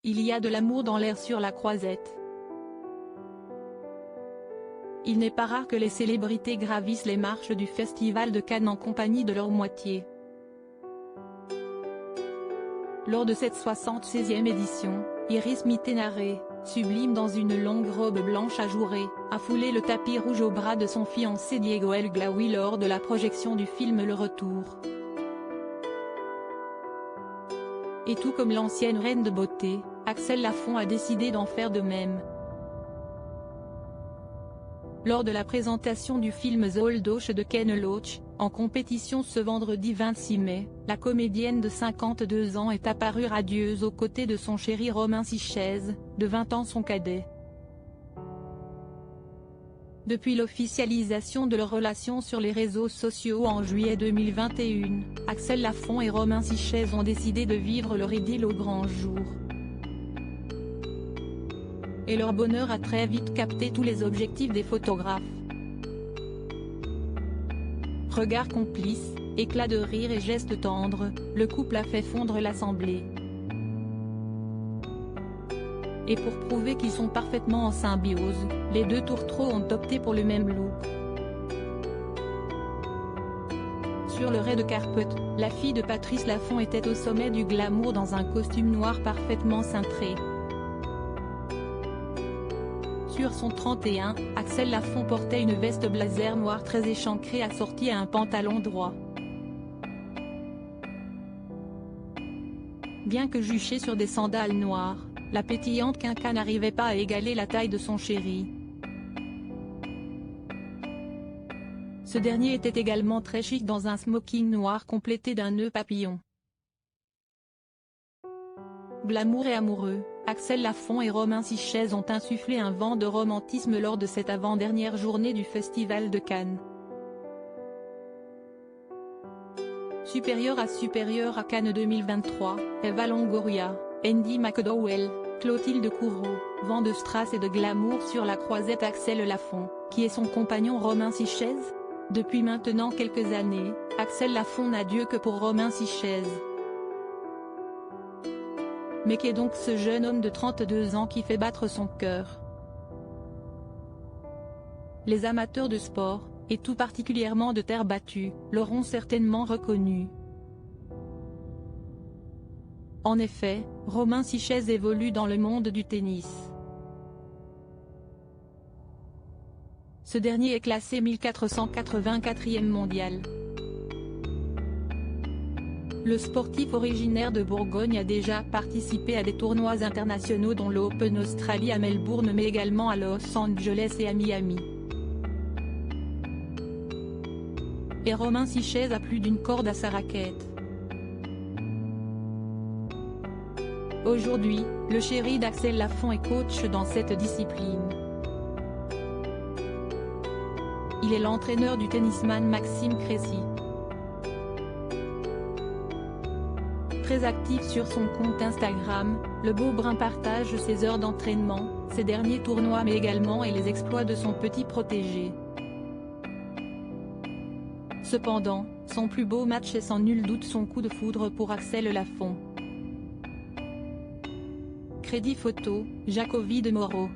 Il y a de l'amour dans l'air sur la Croisette. Il n'est pas rare que les célébrités gravissent les marches du Festival de Cannes en compagnie de leur moitié. Lors de cette 76e édition, Iris Mittenare, sublime dans une longue robe blanche ajourée, a foulé le tapis rouge au bras de son fiancé Diego El Glaoui lors de la projection du film Le Retour. Et tout comme l'ancienne reine de beauté, Axel Lafont a décidé d'en faire de même. Lors de la présentation du film The Old Osh de Ken Loach, en compétition ce vendredi 26 mai, la comédienne de 52 ans est apparue radieuse aux côtés de son chéri Romain Sichez, de 20 ans son cadet. Depuis l'officialisation de leur relation sur les réseaux sociaux en juillet 2021, Axel Lafont et Romain Sichez ont décidé de vivre leur idylle au grand jour. Et leur bonheur a très vite capté tous les objectifs des photographes. Regards complices, éclats de rire et gestes tendres, le couple a fait fondre l'assemblée. Et pour prouver qu'ils sont parfaitement en symbiose, les deux tourtereaux ont opté pour le même look. Sur le red carpet, la fille de Patrice Lafont était au sommet du glamour dans un costume noir parfaitement cintré. Sur son 31, Axel Lafont portait une veste blazer noire très échancrée assortie à un pantalon droit. Bien que juchée sur des sandales noires, la pétillante quinca n'arrivait pas à égaler la taille de son chéri. Ce dernier était également très chic dans un smoking noir complété d'un nœud papillon. Glamour et amoureux, Axel Lafont et Romain Sichez ont insufflé un vent de romantisme lors de cette avant-dernière journée du Festival de Cannes. Supérieure à Cannes 2023, Eva Longoria, Andy McDowell, Clotilde Courreau, vent de strass et de glamour sur la Croisette. Axel Lafont, qui est son compagnon Romain Sichez. Depuis maintenant quelques années, Axel Lafont n'a Dieu que pour Romain Sichez. Mais qu'est donc ce jeune homme de 32 ans qui fait battre son cœur? Les amateurs de sport, et tout particulièrement de terre battue, l'auront certainement reconnu. En effet, Romain Sichez évolue dans le monde du tennis. Ce dernier est classé 1484e mondial. Le sportif originaire de Bourgogne a déjà participé à des tournois internationaux dont l'Open Australie à Melbourne mais également à Los Angeles et à Miami. Et Romain Sichez a plus d'une corde à sa raquette. Aujourd'hui, le chéri d'Axel Lafont est coach dans cette discipline. Il est l'entraîneur du tennisman Maxime Cressy. Très actif sur son compte Instagram, le beau brun partage ses heures d'entraînement, ses derniers tournois mais également et les exploits de son petit protégé. Cependant, son plus beau match est sans nul doute son coup de foudre pour Axel Lafont. Crédit photo, Jacobi de Moreau.